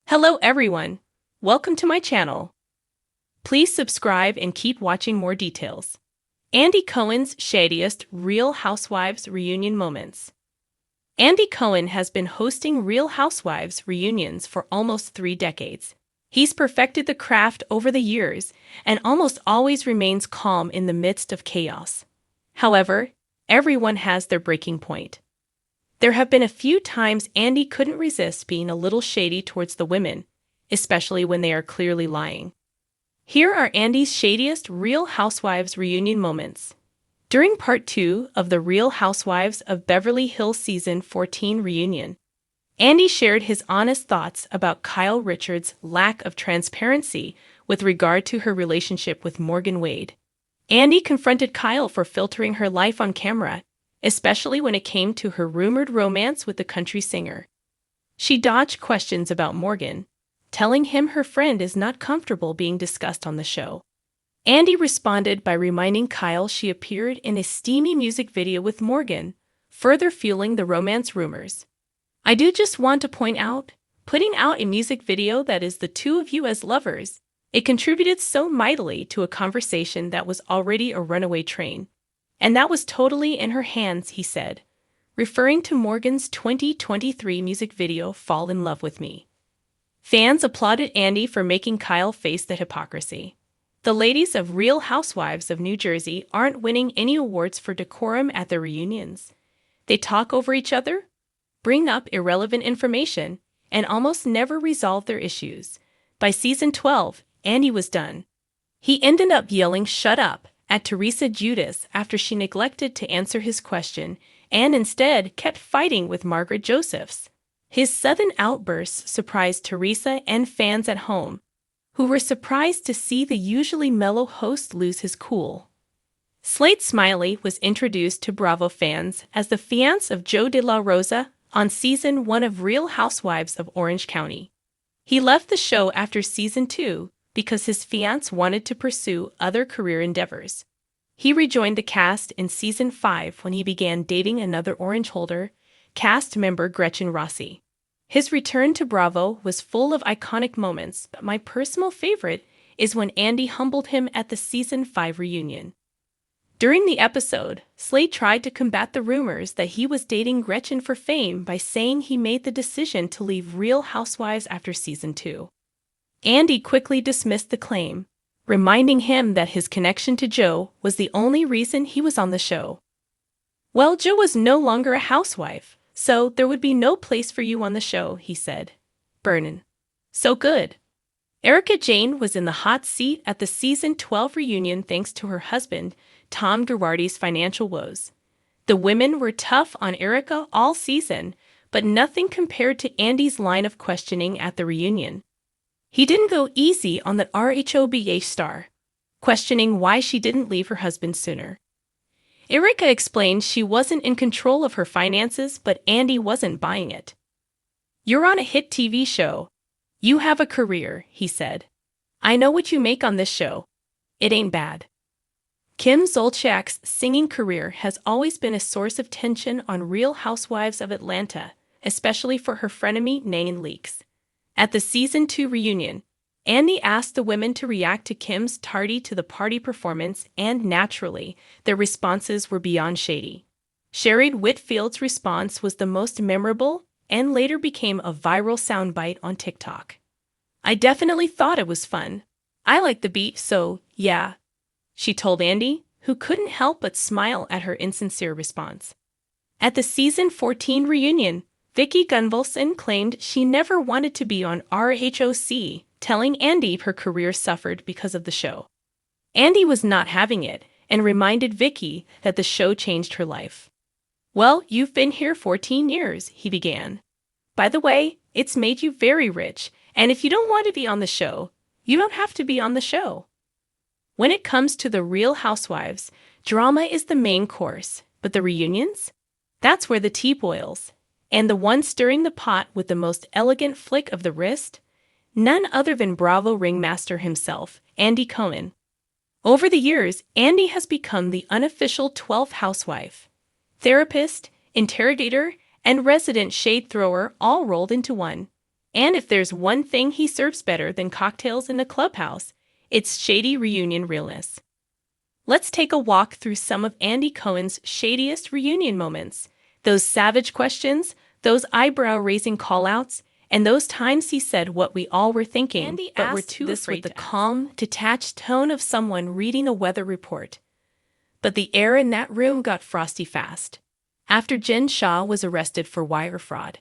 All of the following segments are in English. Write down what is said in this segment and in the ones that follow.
Hello everyone. Welcome to my channel. Please subscribe and keep watching more details. Andy Cohen's Shadiest Real Housewives Reunion Moments. Andy Cohen has been hosting Real Housewives reunions for almost 3 decades. He's perfected the craft over the years and almost always remains calm in the midst of chaos. However, everyone has their breaking point. There have been a few times Andy couldn't resist being a little shady towards the women, especially when they are clearly lying. Here are Andy's shadiest Real Housewives reunion moments. During part 2 of the Real Housewives of Beverly Hills Season 14 reunion, Andy shared his honest thoughts about Kyle Richards' lack of transparency with regard to her relationship with Morgan Wade. Andy confronted Kyle for filtering her life on camera, especially when it came to her rumored romance with the country singer. She dodged questions about Morgan, telling him her friend is not comfortable being discussed on the show. Andy responded by reminding Kyle she appeared in a steamy music video with Morgan, further fueling the romance rumors. "I do just want to point out, putting out a music video that is the two of you as lovers, it contributed so mightily to a conversation that was already a runaway train. And that was totally in her hands," he said, referring to Morgan's 2023 music video Fall in Love with Me. Fans applauded Andy for making Kyle face the hypocrisy. The ladies of Real Housewives of New Jersey aren't winning any awards for decorum at their reunions. They talk over each other, bring up irrelevant information, and almost never resolve their issues. By season 12, Andy was done. He ended up yelling "shut up" at Teresa Giudice after she neglected to answer his question and instead kept fighting with Margaret Josephs. His sudden outbursts surprised Teresa and fans at home, who were surprised to see the usually mellow host lose his cool. Slade Smiley was introduced to Bravo fans as the fiancé of Joe De La Rosa on season 1 of Real Housewives of Orange County. He left the show after season 2 because his fiancé wanted to pursue other career endeavors. He rejoined the cast in season 5 when he began dating another Orange holder, cast member Gretchen Rossi. His return to Bravo was full of iconic moments, but my personal favorite is when Andy humbled him at the season 5 reunion. During the episode, Slade tried to combat the rumors that he was dating Gretchen for fame by saying he made the decision to leave Real Housewives after season 2. Andy quickly dismissed the claim, reminding him that his connection to Joe was the only reason he was on the show. "Well, Joe was no longer a housewife, so there would be no place for you on the show," he said. Burnin'. So good. Erica Jane was in the hot seat at the season 12 reunion thanks to her husband, Tom Girardi's financial woes. The women were tough on Erica all season, but nothing compared to Andy's line of questioning at the reunion. He didn't go easy on the RHOBA star, questioning why she didn't leave her husband sooner. Erica explained she wasn't in control of her finances, but Andy wasn't buying it. "You're on a hit TV show. You have a career," he said. "I know what you make on this show. It ain't bad." Kim Zolciak's singing career has always been a source of tension on Real Housewives of Atlanta, especially for her frenemy Nain Leakes. At the season 2 reunion, Andy asked the women to react to Kim's tardy to the party performance, and naturally, their responses were beyond shady. Sherry Whitfield's response was the most memorable and later became a viral soundbite on TikTok. "I definitely thought it was fun. I like the beat, so yeah," she told Andy, who couldn't help but smile at her insincere response. At the season 14 reunion, Vicki Gunvalson claimed she never wanted to be on RHOC, telling Andy her career suffered because of the show. Andy was not having it and reminded Vicki that the show changed her life. "Well, you've been here 14 years, he began. "By the way, it's made you very rich, and if you don't want to be on the show, you don't have to be on the show." When it comes to the Real Housewives, drama is the main course, but the reunions? That's where the tea boils. And the one stirring the pot with the most elegant flick of the wrist? None other than Bravo ringmaster himself, Andy Cohen. Over the years, Andy has become the unofficial 12th housewife. Therapist, interrogator, and resident shade thrower all rolled into one. And if there's one thing he serves better than cocktails in a clubhouse, it's shady reunion realness. Let's take a walk through some of Andy Cohen's shadiest reunion moments. Those savage questions, those eyebrow-raising callouts, and those times he said what we all were thinking, Andy but were asked too this afraid with to the calm, detached tone of someone reading a weather report. But the air in that room got frosty fast. After Jen Shah was arrested for wire fraud,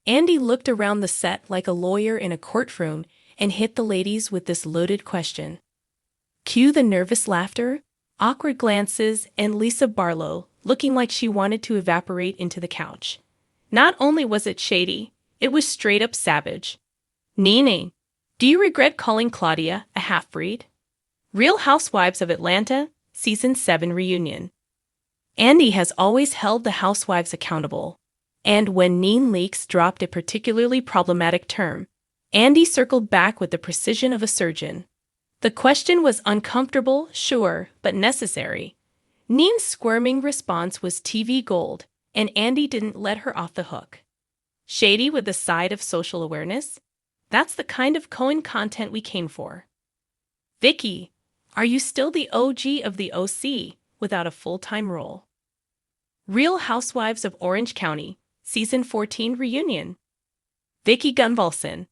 Andy looked around the set like a lawyer in a courtroom and hit the ladies with this loaded question. Cue the nervous laughter, awkward glances, and Lisa Barlow looking like she wanted to evaporate into the couch. Not only was it shady, it was straight up savage. Nene, do you regret calling Claudia a half-breed? Real Housewives of Atlanta, Season 7 Reunion. Andy has always held the housewives accountable, and when Nene Leakes dropped a particularly problematic term, Andy circled back with the precision of a surgeon. The question was uncomfortable, sure, but necessary. Nene's squirming response was TV gold, and Andy didn't let her off the hook. Shady with a side of social awareness? That's the kind of Cohen content we came for. Vicky, are you still the OG of the OC without a full-time role? Real Housewives of Orange County, Season 14 Reunion. Vicky Gunvalson,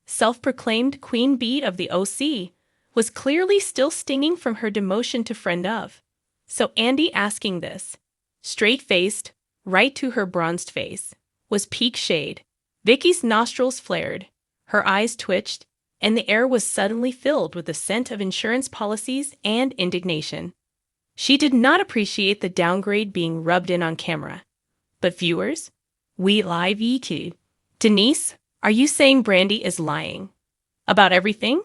self-proclaimed queen bee of the OC, was clearly still stinging from her demotion to friend of. So Andy asking this, straight-faced, right to her bronzed face, was peak shade. Vicky's nostrils flared, her eyes twitched, and the air was suddenly filled with the scent of insurance policies and indignation. She did not appreciate the downgrade being rubbed in on camera. But viewers, we live too. Denise, are you saying Brandy is lying? About everything?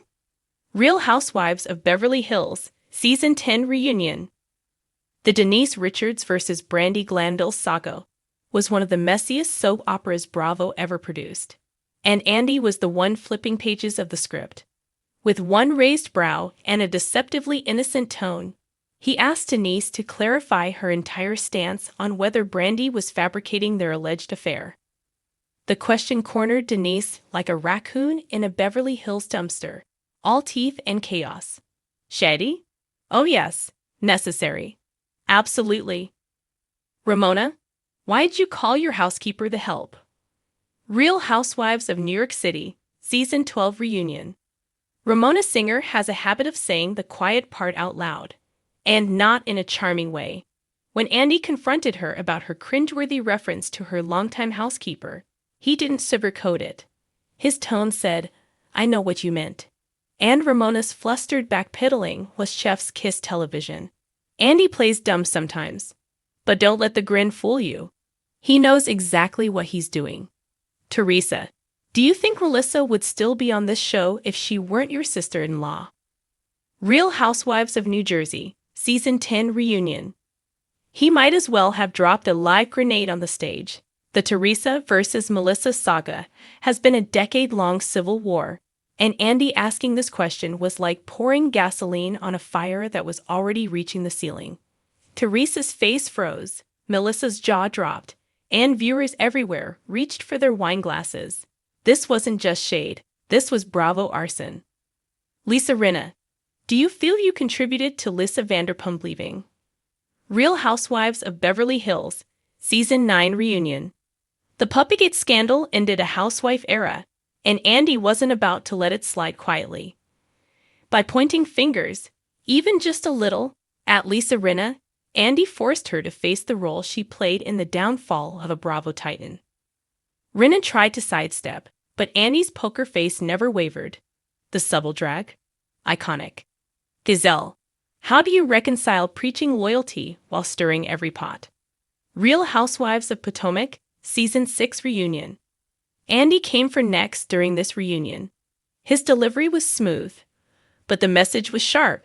Real Housewives of Beverly Hills, Season 10 Reunion. The Denise Richards vs. Brandy Glanville saga was one of the messiest soap operas Bravo ever produced. And Andy was the one flipping pages of the script. With one raised brow and a deceptively innocent tone, he asked Denise to clarify her entire stance on whether Brandy was fabricating their alleged affair. The question cornered Denise like a raccoon in a Beverly Hills dumpster, all teeth and chaos. Shady? Oh yes, necessary. Absolutely. Ramona, why'd you call your housekeeper the help? Real Housewives of New York City, Season 12 Reunion. Ramona Singer has a habit of saying the quiet part out loud, and not in a charming way. When Andy confronted her about her cringeworthy reference to her longtime housekeeper, he didn't sugarcoat it. His tone said, I know what you meant. And Ramona's flustered backpedaling was chef's kiss television. Andy plays dumb sometimes, but don't let the grin fool you. He knows exactly what he's doing. Teresa, do you think Melissa would still be on this show if she weren't your sister-in-law? Real Housewives of New Jersey, Season 10 Reunion. He might as well have dropped a live grenade on the stage. The Teresa versus Melissa saga has been a decade-long civil war, and Andy asking this question was like pouring gasoline on a fire that was already reaching the ceiling. Teresa's face froze, Melissa's jaw dropped, and viewers everywhere reached for their wine glasses. This wasn't just shade, this was Bravo arson. Lisa Rinna, do you feel you contributed to Lisa Vanderpump leaving? Real Housewives of Beverly Hills, Season 9 Reunion. The Puppygate scandal ended a housewife era, and Andy wasn't about to let it slide quietly. By pointing fingers, even just a little, at Lisa Rinna, Andy forced her to face the role she played in the downfall of a Bravo Titan. Rinna tried to sidestep, but Andy's poker face never wavered. The subtle drag? Iconic. Gazelle, how do you reconcile preaching loyalty while stirring every pot? Real Housewives of Potomac, Season 6 Reunion. Andy came for next during this reunion. His delivery was smooth, but the message was sharp.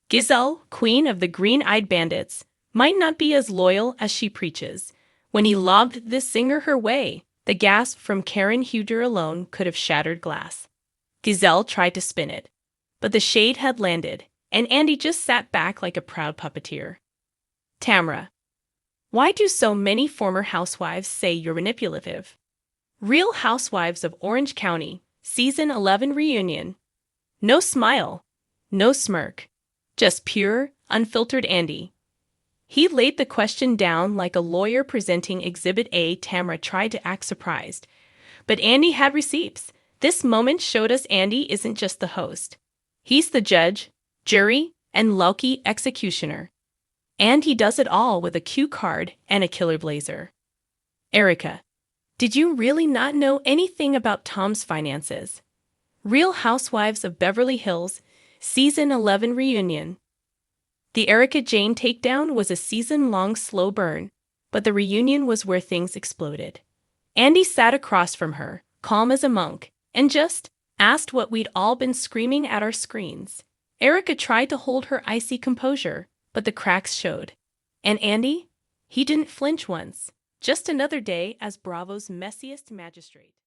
Gizelle, queen of the green-eyed bandits, might not be as loyal as she preaches. When he lobbed this singer her way, the gasp from Karen Huger alone could have shattered glass. Gizelle tried to spin it, but the shade had landed, and Andy just sat back like a proud puppeteer. Tamra, why do so many former housewives say you're manipulative? Real Housewives of Orange County, Season 11 Reunion. No smile, no smirk, just pure, unfiltered Andy. He laid the question down like a lawyer presenting Exhibit A. Tamra tried to act surprised. But Andy had receipts. This moment showed us Andy isn't just the host. He's the judge, jury, and low-key executioner. And he does it all with a cue card and a killer blazer. Erica, did you really not know anything about Tom's finances? Real Housewives of Beverly Hills, Season 11 Reunion. The Erica Jane takedown was a season-long slow burn, but the reunion was where things exploded. Andy sat across from her, calm as a monk, and just asked what we'd all been screaming at our screens. Erica tried to hold her icy composure, but the cracks showed. And Andy? He didn't flinch once. Just another day as Bravo's messiest magistrate.